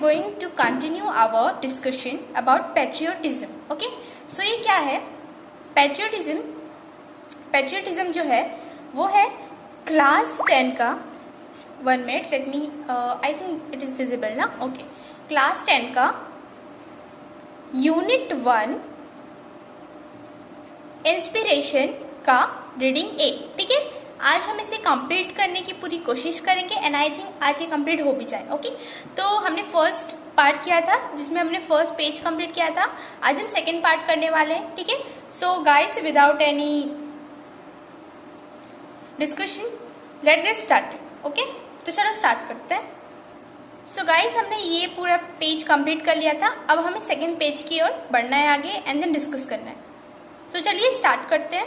going to continue our discussion about patriotism. Okay, so ये क्या है patriotism? patriotism जो है वो है क्लास 10 का 1 minute let me I think it is visible ना. Okay, क्लास 10 का यूनिट 1 इंस्पिरेशन का रीडिंग ए. ठीक है, आज हम इसे कंप्लीट करने की पूरी कोशिश करेंगे एंड आई थिंक आज ये कंप्लीट हो भी जाए. ओके, तो हमने फर्स्ट पार्ट किया था जिसमें हमने फर्स्ट पेज कंप्लीट किया था. आज हम सेकंड पार्ट करने वाले हैं. ठीक है, so guys without any discussion let get started. Okay, तो चलो स्टार्ट करते हैं. सो गाइस हमने ये पूरा पेज कंप्लीट कर लिया था. अब हमें सेकंड पेज की ओर बढ़ना है आगे एंड देन डिस्कस करना है. सो चलिए स्टार्ट करते हैं.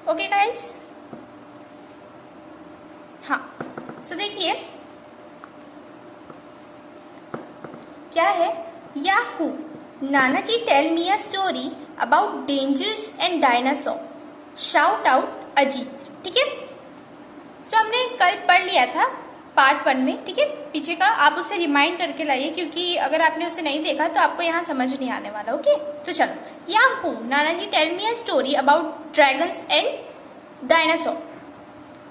ओके गाइस, हाँ, सो देखिए क्या है. याहू, नानाजी tell me a story about dangers and dinosaurs. Shout out Ajit. ठीक है, सो हमने कल पढ़ लिया था पार्ट 1 में. ठीक है, पीछे का आप उसे रिमाइंड करके लाइए क्योंकि अगर आपने उसे नहीं देखा तो आपको यहाँ समझ नहीं आने वाला. ओके, तो चलो. याहू, नानाजी tell me a story about dragons and dinosaurs.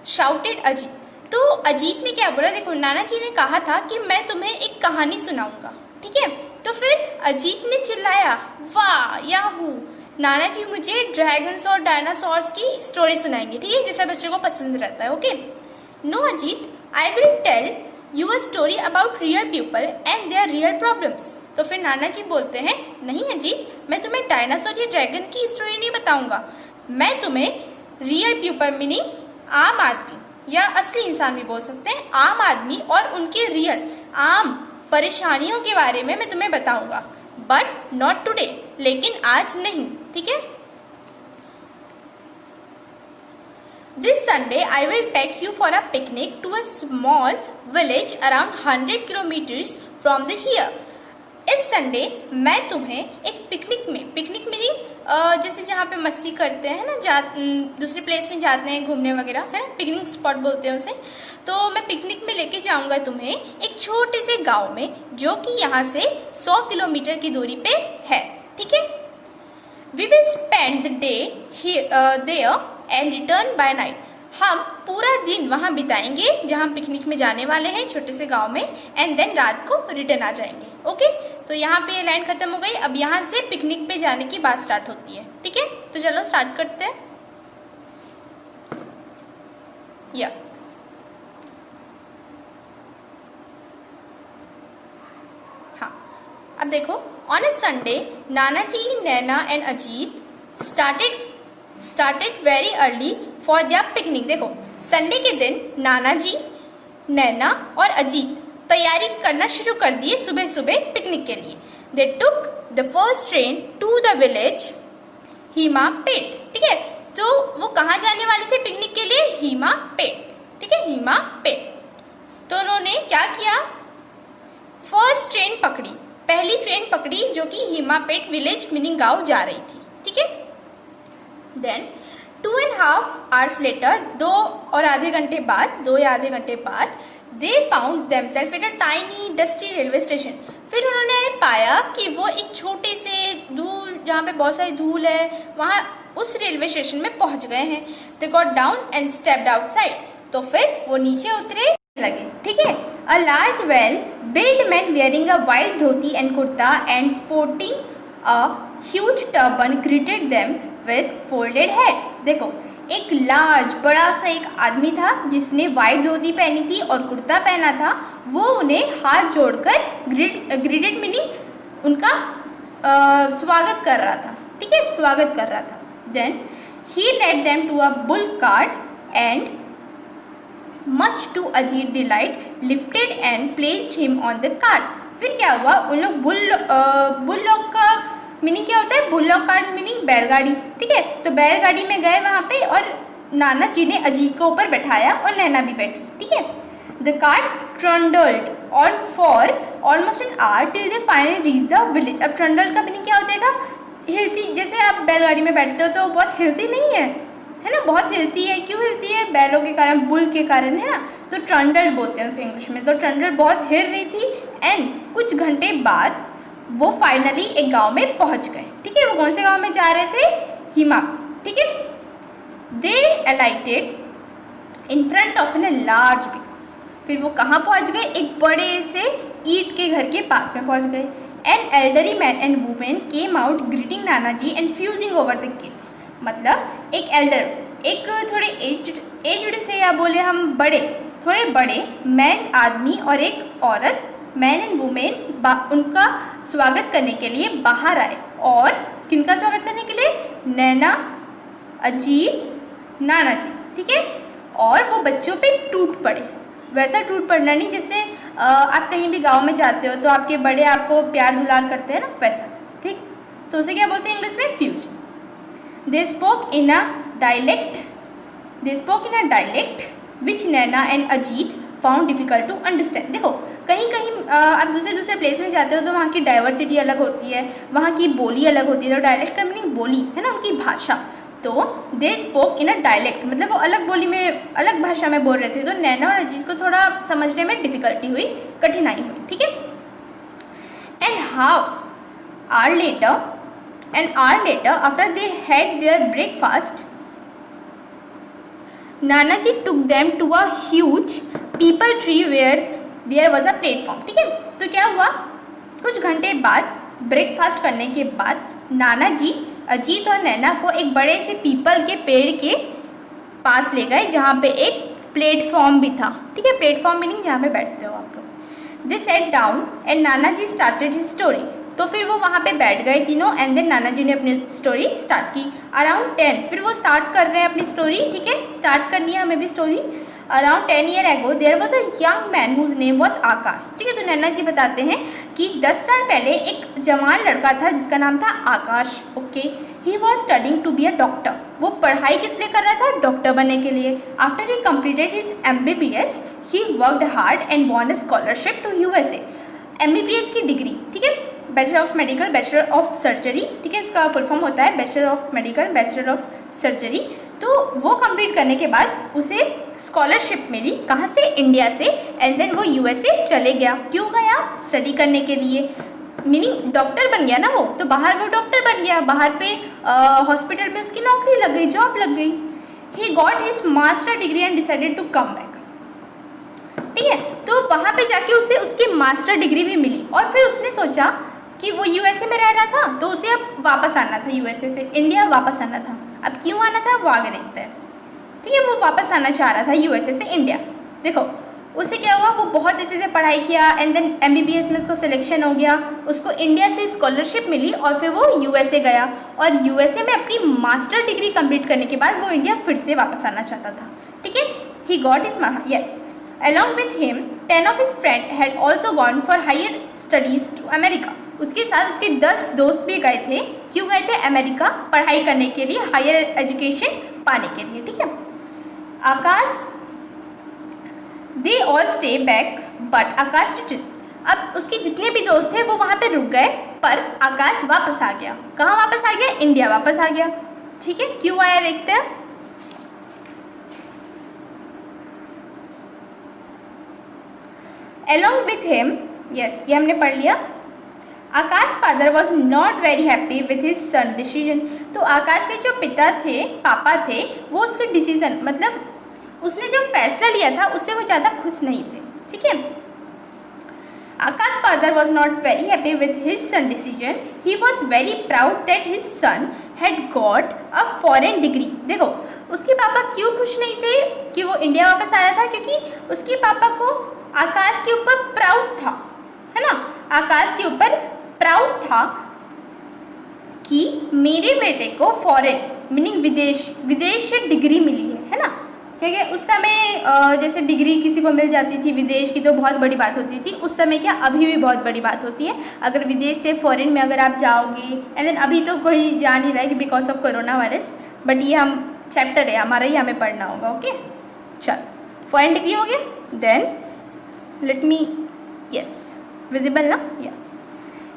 Shouted Ajit. तो अजीत ने क्या बोला, देखो नाना जी ने कहा था कि मैं तुम्हें एक कहानी सुनाऊंगा. ठीक है, तो फिर अजीत ने चिल्लाया, वाह याहू, नाना जी मुझे ड्रैगन्स और डायनासोर्स की स्टोरी सुनाएंगे. ठीक है, जैसा बच्चों को पसंद रहता है. Okay, no Ajit, I will tell you a story about real people and their real problems. तो फिर नाना जी बोलते हैं, नहीं अजीत, मैं तुम्हें डायनासोर या ड्रैगन की स्टोरी नहीं बताऊंगा, मैं तुम्हें रियल पीपल मीनिंग आम आदमी या असली इंसान भी बोल सकते हैं, आम आदमी और उनके रियल आम परेशानियों के बारे में मैं तुम्हें बताऊंगा. बट नॉट टुडे, लेकिन आज नहीं. ठीक है, this Sunday I will take you for a picnic to a small village around 100 kilometres from the here. इस संडे मैं तुम्हें एक पिकनिक मीनिंग जैसे जहाँ पे मस्ती करते हैं ना, दूसरे प्लेस में जाते हैं घूमने वगैरह, है ना, पिकनिक स्पॉट बोलते हैं उसे. तो मैं पिकनिक में लेके जाऊंगा तुम्हें एक छोटे से गांव में जो कि यहाँ से 100 किलोमीटर की दूरी पे है. ठीक है, we will spend the day there and return by night. हम पूरा दिन वहां बिताएंगे जहां पिकनिक में जाने वाले हैं छोटे से गांव में, एंड देन रात को रिटर्न आ जाएंगे. ओके, तो यहाँ पे ये लाइन खत्म हो गई. अब यहाँ से पिकनिक पे जाने की बात स्टार्ट होती है. ठीक है, तो चलो स्टार्ट करते हैं. या हाँ, अब देखो, on A Sunday Nanaji, Naina and Ajit started very early for their picnic. देखो, संडे के दिन नाना जी, नैना और अजीत तैयारी करना शुरू कर दिए सुबह सुबह पिकनिक के लिए. They took the first train to the village Hima पेट. ठीक है, तो वो कहाँ जाने वाले थे पिकनिक के लिए? हीमा पेट. ठीक है, हीमा पेट. तो उन्होंने क्या किया, फर्स्ट ट्रेन पकड़ी, पहली ट्रेन पकड़ी जो कि हीमा पेट विलेज मीनिंग गांव जा रही थी. ठीक है, देन 2.5 hours लेटर, 2 या आधे घंटे बाद they found themself at a tiny dusty railway station. फिर उन्होंने पाया कि वो एक छोटे से धूल, जहाँ पे बहुत सारी धूल है, वहां उस रेलवे स्टेशन में पहुंच गए हैं. They got down and stepped outside. तो फिर वो नीचे उतरे लगे. ठीक है, a large well build man wearing a white dhoti and kurta and sporting a huge turban greeted them with folded heads. देखो, एक लार्ज बड़ा सा एक आदमी था जिसने वाइट धोती पहनी थी और कुर्ता पहना था. वो उन्हें हाथ जोड़कर ग्रीटेड मीनिंग उनका स्वागत कर रहा था. ठीक है, स्वागत कर रहा था. Then he led them to a bull cart and much to Ajit delight lifted and placed him on the cart. फिर क्या हुआ, उन लोग बुललॉक का मीनिंग क्या होता है, बुललॉक कार्ट मीनिंग बैलगाड़ी. ठीक है, तो बैलगाड़ी में गए वहां पे और नाना जी ने अजीत को ऊपर बैठाया और नैना भी बैठी. ठीक है, the cart trundled on for almost an hour till they finally reach the village. अब ट्रंडल का मीनिंग क्या हो जाएगा, हिलती. जैसे आप बैलगाड़ी में बैठते हो तो बहुत हिलती नहीं है ना, बहुत हिलती है. क्यों हिलती है? बैलों के कारण, बुल के कारण, है ना. तो ट्रंडल बोलते हैं उसको इंग्लिश में. तो ट्रंडल बहुत हिल रही थी एंड कुछ घंटे बाद वो फाइनली एक गांव में पहुंच गए। ठीक है, वो कौन से गांव में जा रहे थे? हिमा। ठीक है, they alighted in front of an large big house. फिर वो कहाँ पहुंच गए? एक बड़े से ईंट के घर के पास में पहुंच गए। An elderly man and women came out greeting nana ji and fussing over the kids. मतलब एक एल्डर, एक थोड़े एज्ड से या बोले हम बड़े, थोड़े बड़े मैन आदमी और एक औरत, मैन एंड वुमेन, उनका स्वागत करने के लिए बाहर आए। और किनका स्वागत करने के लिए? नैना, अजीत, नाना जी। ठीक है, और वो बच्चों पे टूट पड़े। वैसा टूट पड़ना नहीं जैसे आप कहीं भी गांव में जाते हो तो आपके बड़े आपको प्यार दुलार करते हैं ना, वैसा। ठीक, तो उसे क्या बोलते हैं इंग्लिश में? Fuse. They spoke in a dialect which Naina and Ajit found difficult to understand. देखो, कहीं कहीं आप दूसरे प्लेस में जाते हो तो वहाँ की डाइवर्सिटी अलग होती है, वहाँ की बोली अलग होती है। तो डायलेक्ट का मीनिंग बोली है ना, उनकी भाषा। तो दे स्पोक इन अ डायलेक्ट मतलब वो अलग बोली में, अलग भाषा में बोल रहे थे। तो नैना और अजीत को थोड़ा समझने में डिफिकल्टी हुई, कठिनाई हुई। ठीक है, an hour later after they had their breakfast, nana ji took them to a huge peepal tree where there was a platform. ठीक है, तो क्या हुआ? कुछ घंटे बाद, ब्रेकफास्ट करने के बाद, नाना जी अजीत और नैना को एक बड़े से पीपल के पेड़ के पास ले गए जहाँ पे एक प्लेटफॉर्म भी था। ठीक है, प्लेटफॉर्म मीनिंग जहाँ पे बैठते हो आप लोग। दे set down and Nana ji started his story. तो फिर वो वहाँ पे बैठ गए तीनों एंड देन नाना जी ने अपनी स्टोरी स्टार्ट की। अराउंड 10, फिर वो स्टार्ट कर रहे हैं अपनी स्टोरी। ठीक है, स्टार्ट करनी है हमें भी story. Around 10 year ago there was a young man whose name was Aakash. ठीक है, तो नैना जी बताते हैं कि 10 साल पहले एक जवान लड़का था जिसका नाम था Aakash. Okay, he was studying to be a doctor. वो पढ़ाई किस लिए कर रहा था? डॉक्टर बनने के लिए। After he completed his MBBS he worked hard and won a scholarship to USA। MBBS की डिग्री, ठीक है, bachelor of medical, bachelor of surgery. ठीक है, इसका फुल फॉर्म होता है bachelor of medical, bachelor of surgery. तो वो कंप्लीट करने के बाद उसे स्कॉलरशिप मिली। कहाँ से? इंडिया से। एंड देन वो USA चले गया। क्यों गया? स्टडी करने के लिए, मीनिंग डॉक्टर बन गया ना वो, तो बाहर वो डॉक्टर बन गया। बाहर पे हॉस्पिटल में उसकी नौकरी लग गई, जॉब लग गई। He got his master degree and decided to come back. ठीक है, तो वहाँ पे जाके उसे उसकी मास्टर डिग्री भी मिली और फिर उसने सोचा कि वो USA में रह रहा था तो उसे अब वापस आना था, USA से इंडिया वापस आना था। अब क्यों आना था वो आगे देखते हैं। ठीक है, वो वापस आना चाह रहा था USA से इंडिया। देखो उसे क्या हुआ, वो बहुत अच्छे से पढ़ाई किया एंड देन MBBS में उसको सिलेक्शन हो गया, उसको इंडिया से स्कॉलरशिप मिली और फिर वो USA गया और USA में अपनी मास्टर डिग्री कंप्लीट करने के बाद वो इंडिया फिर से वापस आना चाहता था। ठीक है, ही got his yes along with him 10 of his friends had also gone for higher studies to America। उसके साथ उसके 10 दोस्त भी गए थे। क्यों गए थे? अमेरिका पढ़ाई करने के लिए, हायर एजुकेशन पाने के लिए। ठीक है, Aakash they all stay back but Aakash return. अब उसके जितने भी दोस्त थे वो वहाँ पे रुक गए पर आकाश वापस आ गया। कहाँ वापस आ गया? इंडिया वापस आ गया। ठीक है, क्यों आया देखते हैं। Along with him, yes, ये हमने पढ़ लिया। Aakash father was not very happy with his son decision. तो आकाश के जो पिता थे, पापा थे, वो उसके डिसीजन मतलब उसने जो फैसला लिया था उससे वो ज़्यादा खुश नहीं थे। ठीक है, Aakash father was not very happy with his son decision. He was very proud that his son had got a foreign degree. देखो उसके पापा क्यों खुश नहीं थे कि वो इंडिया वापस आया था, क्योंकि उसके पापा को आकाश के ऊपर प्राउड था, है ना, आकाश के ऊपर प्राउड था कि मेरे बेटे को फॉरेन मीनिंग विदेश से डिग्री मिली है ना। क्योंकि उस समय जैसे डिग्री किसी को मिल जाती थी विदेश की तो बहुत बड़ी बात होती थी। उस समय क्या, अभी भी बहुत बड़ी बात होती है अगर विदेश से फॉरेन में अगर आप जाओगे। एंड देन अभी तो कोई जा नहीं रहा है because of corona virus, but ये हम चैप्टर है हमारा ही, हमें पढ़ना होगा। ओके, चल फॉरेन डिग्री हो गया। Then let me, yes, visible now, yeah,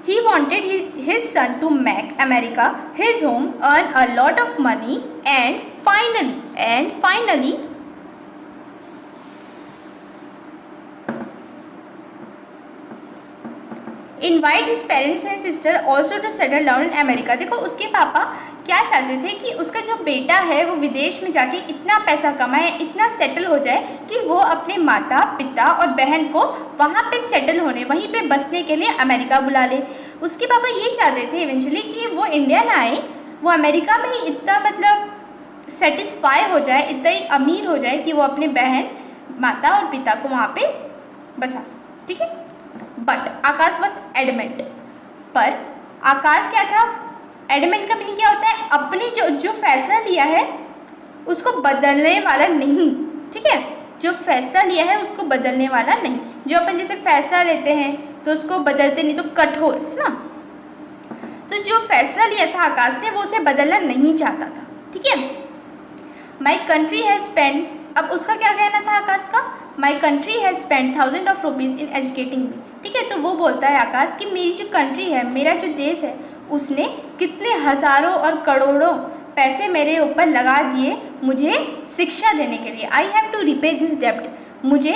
he wanted his son to make America his home, earn a lot of money and finally invite his parents and sister also to settle down in America. देखो उसके पापा क्या चाहते थे कि उसका जो बेटा है वो विदेश में जाके इतना पैसा कमाए, इतना सेटल हो जाए कि वो अपने माता पिता और बहन को वहाँ पे सेटल होने, वहीं पे बसने के लिए अमेरिका बुला ले। उसके पापा ये चाहते थे इवेंचुअली कि वो इंडिया ना आए, वो अमेरिका में ही इतना मतलब सेटिस्फाई हो जाए, इतना ही अमीर हो जाए कि वो अपने बहन माता और पिता को वहाँ पे बसा सके, ठीक है। बट आकाश वॉज एडमेंट, पर आकाश क्या था, एडमेंट का मीनिंग क्या होता है, अपने जो फैसला लिया है उसको बदलने वाला नहीं, ठीक है। जो फैसला लिया है उसको बदलने वाला नहीं। जो अपन जैसे फैसला लेते हैं तो उसको बदलते नहीं, तो कठोर है ना। तो जो फैसला लिया था आकाश ने वो उसे बदलना नहीं चाहता था, ठीक है। माई कंट्री हैज स्पेंड, अब उसका क्या कहना था आकाश का, my country has spend thousand of rupees in educating me, ठीक है। तो वो बोलता है आकाश कि मेरी जो कंट्री है, मेरा जो देश है, उसने कितने हज़ारों और करोड़ों पैसे मेरे ऊपर लगा दिए मुझे शिक्षा देने के लिए। I have to repay this डेब्ट, मुझे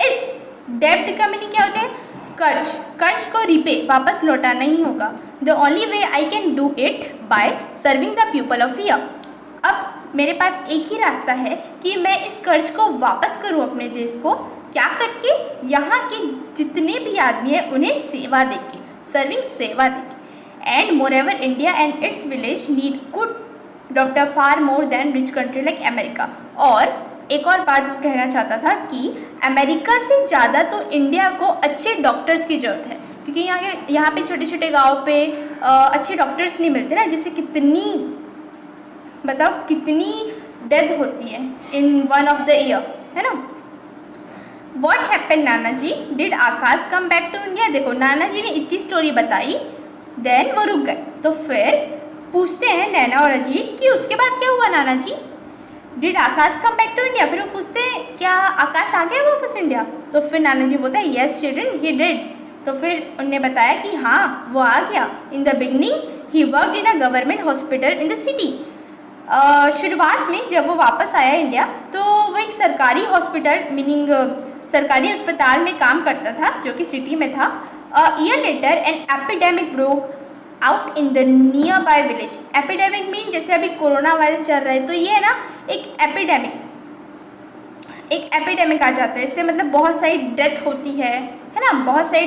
इस डेब्ट का मीनिंग क्या हो जाए, कर्ज, कर्ज को रिपे वापस लौटाना ही होगा। The only way I can do it by serving the people of year. अब मेरे पास एक ही रास्ता है कि मैं इस कर्ज को वापस करूं अपने देश को, क्या करके, यहाँ के जितने भी आदमी हैं उन्हें सेवा देके, सर्विंग सेवा देके। And more ever India and it's village need good doctor far more than rich country like America. और एक और बात वो कहना चाहता था कि अमेरिका से ज़्यादा तो इंडिया को अच्छे डॉक्टर्स की ज़रूरत है, क्योंकि यहाँ पे छोटे छोटे गाँव पे अच्छे डॉक्टर्स नहीं मिलते ना, जिससे कितनी, बताओ कितनी डेथ होती है in one of the year, है ना। What happen nana ji, did Aakash come back to India. देखो नाना जी ने इतनी स्टोरी बताई, देन वो रुक गए। तो फिर पूछते हैं नैना और अजीत कि उसके बाद क्या हुआ नाना जी, did Aakash come back to India. फिर वो पूछते हैं क्या आकाश आ गया वापस इंडिया। तो फिर नाना जी बोलते हैं येस चिल्ड्रन ही डिड। तो फिर उन्होंने बताया कि हाँ वो आ गया। In the beginning he worked in a government hospital in the city. शुरुआत में जब वो वापस आया इंडिया तो वो एक सरकारी हॉस्पिटल मीनिंग सरकारी अस्पताल में काम करता था जो कि सिटी में था। Year later an epidemic broke out in the near by village. Epidemic mean जैसे अभी कोरोना वायरस चल रहा है तो ये है ना एक एपिडेमिक आ जाता है, इससे मतलब बहुत सारी डेथ होती है ना, बहुत सारी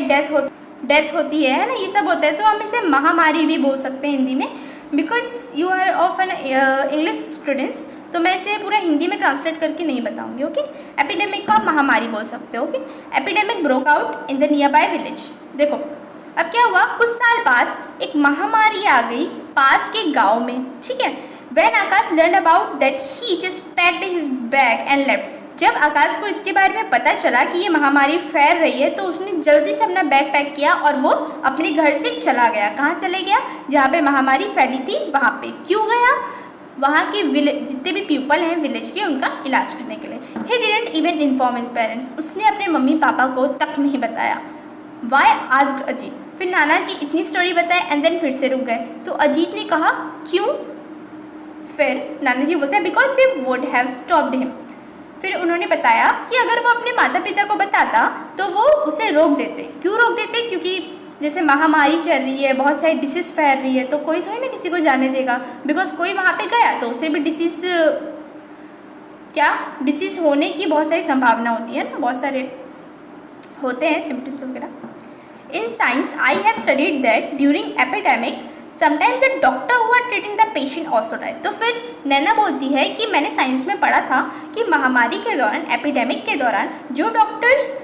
डेथ होती है ना, ये सब होता है। तो हम इसे महामारी भी बोल सकते हैं हिंदी में, because you are of an English students, तो मैं इसे पूरा हिंदी में ट्रांसलेट करके नहीं बताऊंगी, ओके। एपिडेमिक को आप महामारी बोल सकते हो, okay. Epidemic broke out in the near by village. देखो अब क्या हुआ, कुछ साल बाद एक महामारी आ गई पास के गांव में, ठीक है। When Akash learn about that he just packed his bag and left. जब आकाश को इसके बारे में पता चला कि ये महामारी फैल रही है तो उसने जल्दी से अपना बैग पैक किया और वो अपने घर से चला गया। कहाँ चले गया, जहाँ पे महामारी फैली थी वहाँ पे। क्यों गया, वहाँ के जितने भी पीपल हैं विलेज के उनका इलाज करने के लिए। He didn't even inform his parents, उसने अपने मम्मी पापा को तक नहीं बताया। Why asked Ajit. फिर नाना जी इतनी स्टोरी बताए एंड देन फिर से रुक गए। तो अजीत ने कहा क्यों। फिर नाना जी बोलते हैं because they would have stopped him. फिर उन्होंने बताया कि अगर वो अपने माता पिता को बताता तो वो उसे रोक देते। क्यों रोक देते, क्योंकि जैसे महामारी चल रही है, बहुत सारी डिसीज़ फैल रही है, तो कोई थोड़ी ना किसी को जाने देगा, बिकॉज कोई वहाँ पे गया तो उसे भी डिसीज़ होने की बहुत सारी संभावना होती है ना, बहुत सारे होते हैं सिम्टम्स वगैरह। In science I have studied that during epidemic sometimes the doctor who are treating the patient also die. तो फिर नैना बोलती है कि मैंने साइंस में पढ़ा था कि महामारी के दौरान, एपिडेमिक के दौरान जो डॉक्टर्स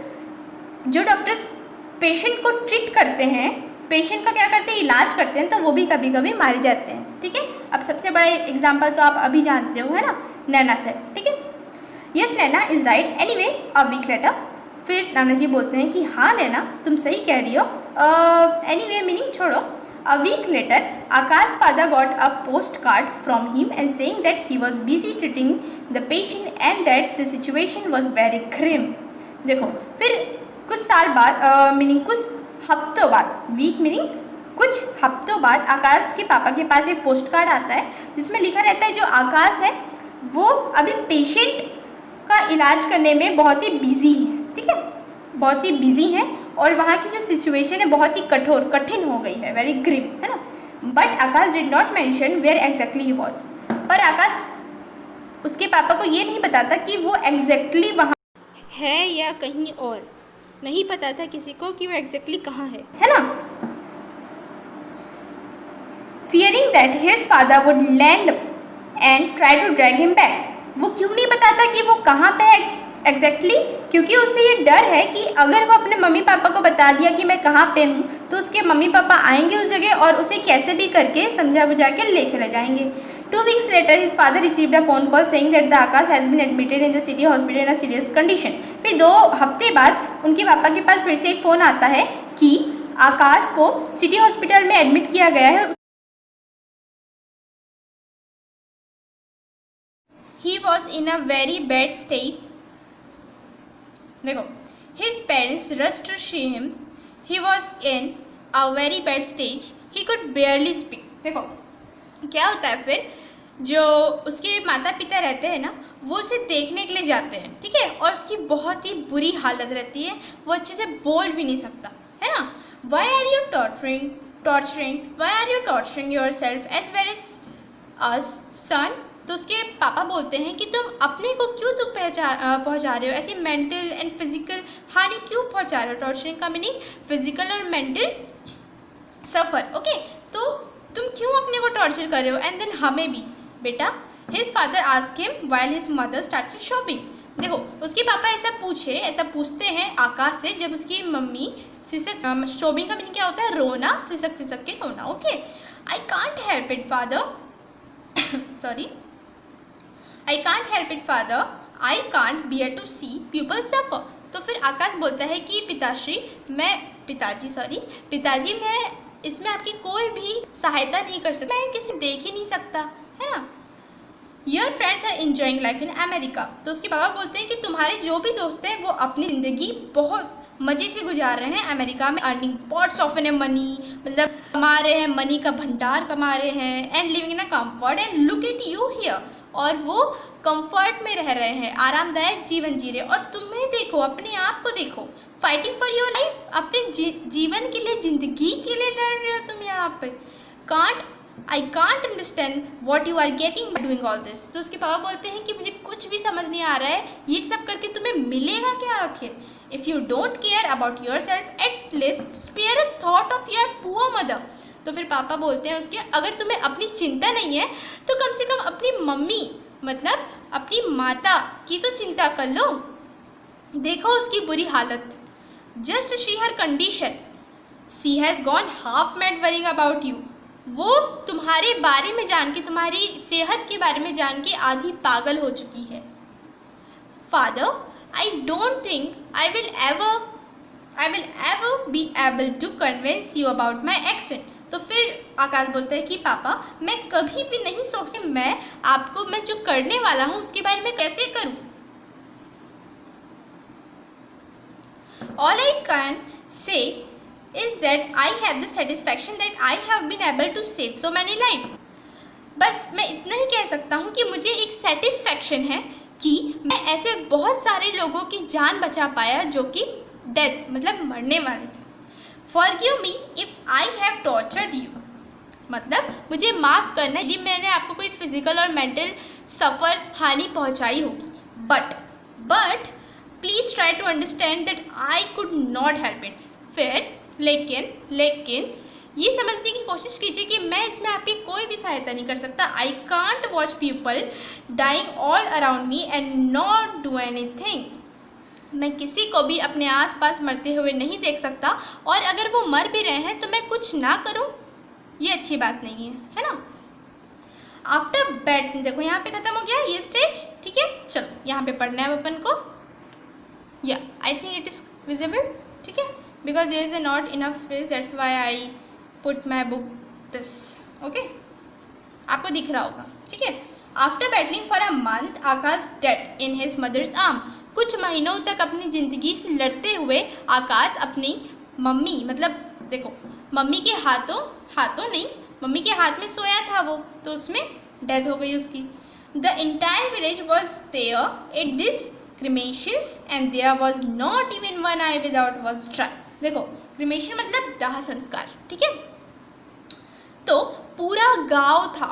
पेशेंट को ट्रीट करते हैं, पेशेंट का क्या करते हैं, इलाज करते हैं, तो वो भी कभी कभी मारे जाते हैं, ठीक है। अब सबसे बड़ा एग्जाम्पल तो आप अभी जानते हो, है ना, नैना से, ठीक है। Yes Naina is right anyway a week later. फिर नाना जी बोलते हैं कि हाँ नैना तुम सही कह रही हो, एनीवे मीनिंग छोड़ो। A week later, Akash father got a postcard from him and saying that he was busy treating the patient and that the situation was very grim. देखो फिर कुछ साल बाद मीनिंग कुछ हफ्तों बाद, वीक मीनिंग कुछ हफ्तों बाद आकाश के पापा के पास एक पोस्ट कार्ड आता है जिसमें लिखा रहता है जो आकाश है वो अभी पेशेंट का इलाज करने में बहुत ही बिजी है, ठीक है, बहुत ही बिजी है और वहाँ की जो सिचुएशन है बहुत ही कठिन हो गई है, वेरी ग्रिम, है ना। But Akash did not mention where exactly he was, पर आकाश उसके पापा को ये नहीं बताता कि वो एग्जैक्टली वहाँ है या कहीं और, नहीं पता था किसी को कि वो एग्जैक्टली कहाँ है ना। Fearing that his father would land and try to drag him back, वो क्यों नहीं बताता कि वो कहाँ पे है एग्जैक्टली, क्योंकि उसे ये डर है कि अगर वो अपने मम्मी पापा को बता दिया कि मैं कहाँ पे हूँ तो उसके मम्मी पापा आएंगे उस जगह और उसे कैसे भी करके समझा बुझा के ले चले जाएंगे। 2 weeks later his father received a phone call saying that the Akash has been admitted in the city hospital in a serious condition। फिर 2 हफ्ते बाद उनके पापा के पास फिर से एक फ़ोन आता है कि आकाश को सिटी हॉस्पिटल में एडमिट किया गया है। He was in a very bad state। देखो, his parents rushed to see him। He was in a very bad stage। He could barely speak। देखो क्या होता है, फिर जो उसके माता पिता रहते हैं ना, वो उसे देखने के लिए जाते हैं, ठीक है, और उसकी बहुत ही बुरी हालत रहती है, वो अच्छे से बोल भी नहीं सकता, है ना। Why are you torturing yourself as well as us, son? तो उसके पापा बोलते हैं कि तुम अपने को क्यों दुख पहुंचा रहे हो, ऐसी मेंटल एंड फिजिकल हानि क्यों पहुंचा रहे हो। टॉर्चरिंग का मीनिंग फिजिकल और मेंटल सफ़र, ओके। तो तुम क्यों अपने को टॉर्चर कर रहे हो, एंड देन हमें भी, बेटा। His father asked him while his mother started shopping. देखो उसके पापा ऐसा पूछते हैं आकाश से जब उसकी मम्मी सिसक, शॉपिंग का मीनिंग क्या होता है, रोना, सिसक सिसक के रोना, okay. I can't help it father sorry I can't help it father, I can't beer to see people सफ़र। तो फिर आकाश बोलता है कि पिताजी मैं इसमें आपकी कोई भी सहायता नहीं कर सकता, मैं किसी देख ही नहीं सकता, है ना। Your friends are enjoying life in America. तो उसके पापा बोलते हैं कि तुम्हारे जो भी दोस्त हैं वो अपनी ज़िंदगी बहुत मज़े से गुजार रहे हैं अमेरिका में, earning pots of an money, मतलब कमा रहे हैं, मनी का भंडार कमा रहे हैं, and living in a comfort, and look at you here, और वो कंफर्ट में रह रहे हैं, आरामदायक जीवन जी रहे। और तुम्हें देखो, अपने आप को देखो, फाइटिंग फॉर योर लाइफ, अपने जीवन के लिए, जिंदगी के लिए लड़ रहे हो तुम यहाँ पर। I can't understand what you are getting by doing all this. तो उसके पापा बोलते हैं कि मुझे कुछ भी समझ नहीं आ रहा है, ये सब करके तुम्हें मिलेगा क्या आखिर। If you don't care about yourself at least spare a thought of your poor mother. तो फिर पापा बोलते हैं उसके, अगर तुम्हें अपनी चिंता नहीं है तो कम से कम अपनी मम्मी, मतलब अपनी माता की तो चिंता कर लो। देखो उसकी बुरी हालत, just see her condition, she has gone half mad worrying about you. वो तुम्हारे बारे में जान के, तुम्हारी सेहत के बारे में जान के आधी पागल हो चुकी है। Father, I don't think I will ever be able to convince you about my accent. तो फिर आकाश बोलता है कि पापा मैं कभी भी नहीं सोचती मैं जो करने वाला हूँ उसके बारे में कैसे करूँ। All I can say is that I have the satisfaction that I have been able to save so many lives। बस मैं इतना ही कह सकता हूँ कि मुझे एक सेटिस्फैक्शन है कि मैं ऐसे बहुत सारे लोगों की जान बचा पाया जो कि डेथ, मतलब मरने वाले थे। Forgive me if I have tortured you, मतलब मुझे माफ़ करना यदि मैंने आपको कोई फिजिकल और मेंटल सफ़र, हानि पहुँचाई होगी। But please try to understand that I could not help it. फिर लेकिन ये समझने की कोशिश कीजिए कि मैं इसमें आपकी कोई भी सहायता नहीं कर सकता। I can't watch people dying all around me and not do anything. मैं किसी को भी अपने आसपास मरते हुए नहीं देख सकता, और अगर वो मर भी रहे हैं तो मैं कुछ ना करूं, ये अच्छी बात नहीं है ना। आफ्टर बैड, देखो यहाँ पे ख़त्म हो गया ये स्टेज, ठीक है। चलो यहाँ पे पढ़ना है अपन को। या I think it is visible, ठीक है, because there is not enough space, that's why I put my book this, okay. आपको दिख रहा होगा, ठीक है। After battling for a month Akash dead in his mother's arm. कुछ महीनों तक अपनी ज़िंदगी से लड़ते हुए आकाश अपनी मम्मी, मतलब देखो मम्मी के मम्मी के हाथ में सोया था वो, तो उसमें डेथ हो गई उसकी। The entire village was there at this cremations and there was not even one eye without was dry। देखो क्रिमेशन मतलब दाह संस्कार, ठीक है। तो पूरा गांव था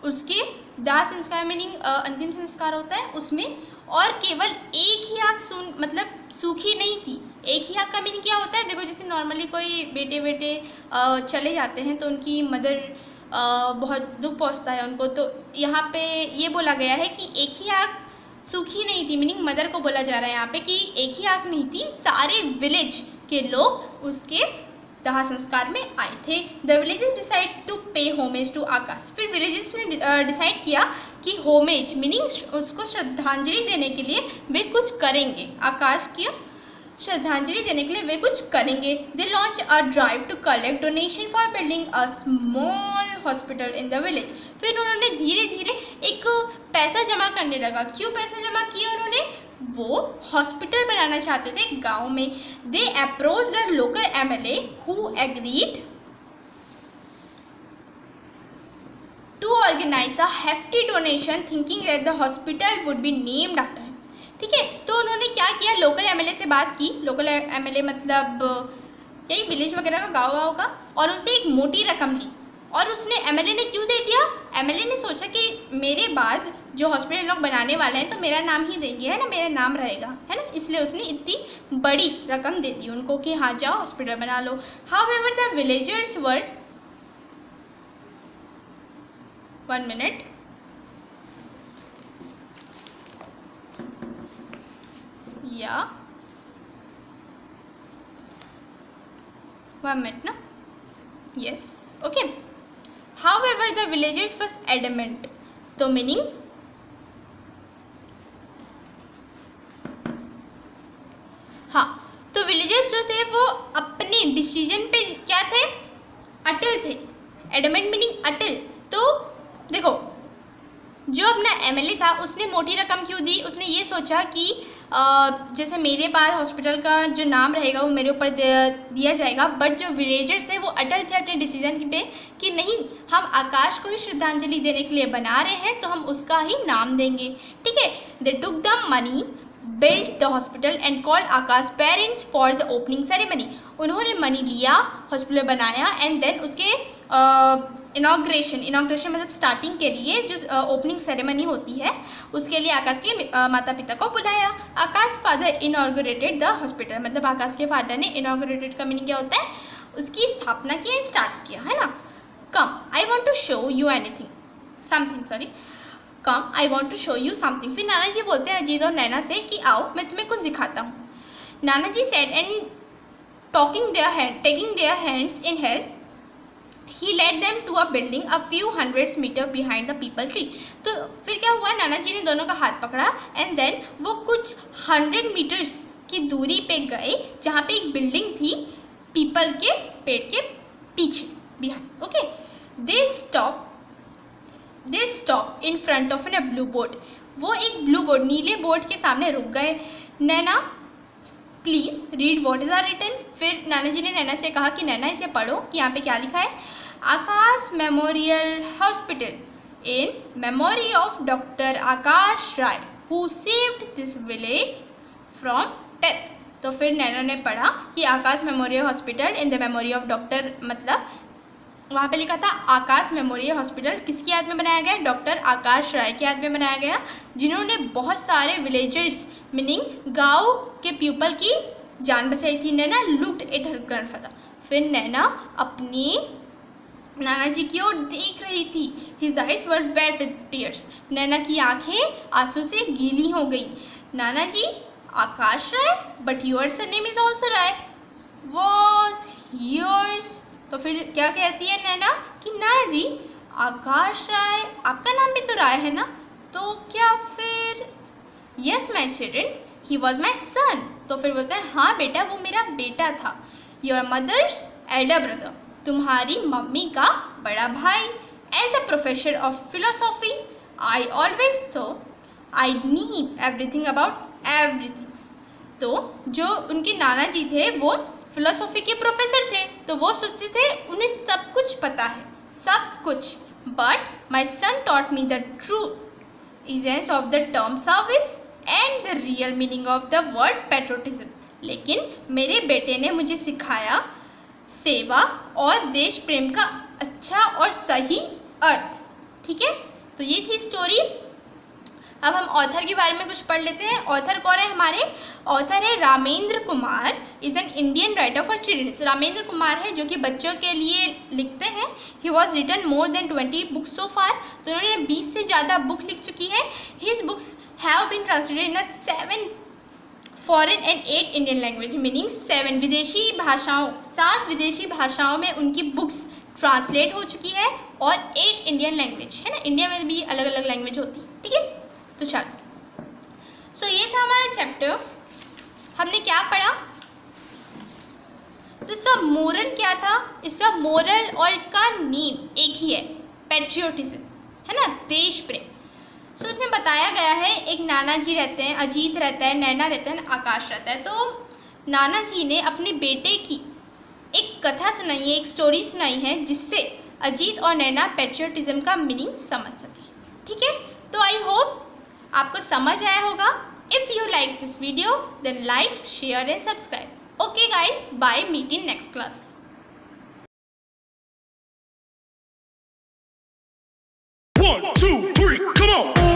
उसके दाह संस्कार मीनिंग अंतिम संस्कार होता है उसमें, और केवल एक ही आँख मतलब सूखी नहीं थी। एक ही आँख का मीनिंग क्या होता है, देखो जैसे नॉर्मली कोई बेटे चले जाते हैं तो उनकी मदर बहुत दुख पहुंचता है उनको, तो यहाँ पे ये बोला गया है कि एक ही आँख सूखी नहीं थी, मीनिंग मदर को बोला जा रहा है यहाँ पे कि एक ही आँख नहीं थी, सारे विलेज के लोग उसके दाह संस्कार में आए थे। The villages decide to pay homage to Aakash, फिर विलेजेस ने डिसाइड किया कि होमेज मीनिंग उसको श्रद्धांजलि देने के लिए वे कुछ करेंगे, आकाश की श्रद्धांजलि देने के लिए वे कुछ करेंगे। They launch a drive to collect donation for building a small hospital in the village. फिर उन्होंने धीरे धीरे एक पैसा जमा करने लगा। क्यों पैसा जमा किया उन्होंने, वो हॉस्पिटल बनाना चाहते थे गांव में। They approach the local MLA who agreed to organise a hefty donation thinking that the hospital would be named after him, ठीक है। तो उन्होंने क्या किया, लोकल एमएलए से बात की, लोकल एमएलए मतलब यही विलेज वगैरह का गाँव होगा, और उनसे एक मोटी रकम ली। और उसने एमएलए ने क्यों दे दिया, एमएलए ने सोचा कि मेरे बाद जो हॉस्पिटल लोग बनाने वाले हैं तो मेरा नाम ही देंगे, है ना, मेरा नाम रहेगा, है ना, इसलिए उसने इतनी बड़ी रकम दे दी उनको कि हाँ जाओ हॉस्पिटल बना लो। However the villagers were 1 minute, या 1 मिनट ना, yes okay. However the villagers was adamant, तो मीनिंग हाँ, तो विलेजर्स जो थे वो अपने डिसीजन पे क्या थे, अटल थे। एडमेंट मीनिंग अटल। तो देखो जो अपना एमएलए था उसने मोटी रकम क्यों दी, उसने ये सोचा कि जैसे मेरे पास हॉस्पिटल का जो नाम रहेगा वो मेरे ऊपर दिया जाएगा, बट जो विलेजर्स थे वो अटल थे अपने डिसीजन पे कि नहीं, हम आकाश को ही श्रद्धांजलि देने के लिए बना रहे हैं तो हम उसका ही नाम देंगे, ठीक है। They took the money, build the hospital and called Aakash parents for the opening ceremony. उन्होंने मनी लिया, हॉस्पिटल बनाया एंड देन उसके इनॉग्रेशन मतलब स्टार्टिंग के लिए जो ओपनिंग सेरेमनी होती है उसके लिए आकाश के माता पिता को बुलाया। आकाश फादर इनॉग्रेटेड द हॉस्पिटल, मतलब आकाश के फादर ने इनॉग्रेटेड का मीनिंग क्या होता है, उसकी स्थापना की, स्टार्ट किया, है ना। Come I want to show you come I want to show you something. फिर नाना जी बोलते हैं अजीत और नैना से कि आओ मैं तुम्हें कुछ दिखाता हूँ। Nana ji said and taking their hands in his he led them to a building a few hundreds meter behind the people tree। तो फिर क्या हुआ, नाना जी ने दोनों का हाथ पकड़ा एंड देन वो कुछ 100 मीटर्स की दूरी पे गए जहाँ पे एक बिल्डिंग थी पीपल के पेड़ के पीछे, behind, okay. They stop in front of an blue board. वो एक ब्लू बोर्ड, नीले बोर्ड के सामने रुक गए। Naina please read what is written. फिर नाना जी ने नैना से कहा कि नैना इसे पढ़ो कि यहाँ पे क्या लिखा है। Aakash memorial hospital in memory of doctor Aakash Rai who saved this village from death. तो फिर नैना ने पढ़ा कि Aakash memorial hospital in the memory of doctor, मतलब वहाँ पे लिखा था आकाश मेमोरियल हॉस्पिटल किसकी याद में बनाया गया, डॉक्टर आकाश राय की याद में बनाया गया, जिन्होंने बहुत सारे विलेजर्स मीनिंग गांव के पीपल की जान बचाई थी। नैना लुक्ड एट हर ग्रैंडफादर। फिर नैना अपनी नाना जी की ओर देख रही थी। His eyes were wet with tears. Naina की आंखें आंसू से गीली हो गई। Nana ji, Aakash Rai, but your surname is also Rai, was yours. तो फिर क्या कहती है नैना कि नाना जी, आकाश राय आपका नाम भी तो राय है ना, तो क्या फिर yes my childrens he was my son. तो फिर बोलता है हाँ बेटा वो मेरा बेटा था। योर मदर्स एल्डर ब्रदर, तुम्हारी मम्मी का बड़ा भाई। As a professor of philosophy I always thought I knew everything about everything. तो जो उनके नाना जी थे वो फिलोसॉफी के प्रोफेसर थे, तो वो सोचते थे उन्हें सब कुछ पता है, सब कुछ। But my son taught me the true essence of the term service and the real meaning of the word patriotism। लेकिन मेरे बेटे ने मुझे सिखाया सेवा और देश प्रेम का अच्छा और सही अर्थ। ठीक है, तो ये थी स्टोरी। अब हम ऑथर के बारे में कुछ पढ़ लेते हैं। ऑथर कौन है हमारे? ऑथर है Ramendra Kumar, is an Indian writer for childrens. Ramendra Kumar है जो कि बच्चों के लिए लिखते हैं। He was written more than 20 books so far, तो उन्होंने 20 से ज़्यादा बुक लिख चुकी है। His books have been translated in 7 foreign and 8 Indian language, meaning 7 विदेशी भाषाओं, 7 विदेशी भाषाओं में उनकी बुक्स ट्रांसलेट हो चुकी है और 8 इंडियन लैंग्वेज है ना, इंडिया में भी अलग अलग लैंग्वेज होती है। ठीक है, तो चलो, सो ये था हमारा चैप्टर। हमने क्या पढ़ा? तो इसका मोरल क्या था? इसका मोरल और इसका नीम एक ही है, पैट्रियोटिज्म, है ना, देश प्रेम। सो इसमें बताया गया है, एक नाना जी रहते हैं, अजीत रहता है, नैना रहता है, आकाश रहता है। तो नाना जी ने अपने बेटे की एक कथा सुनाई है, एक स्टोरी सुनाई है, जिससे अजीत और नैना पैट्रियोटिज्म का मीनिंग समझ सके। ठीक है, तो आई होप आपको समझ आया होगा। If you like this video then like, share and subscribe. Okay guys, bye, meet in next class. 1, 2, 3, come on!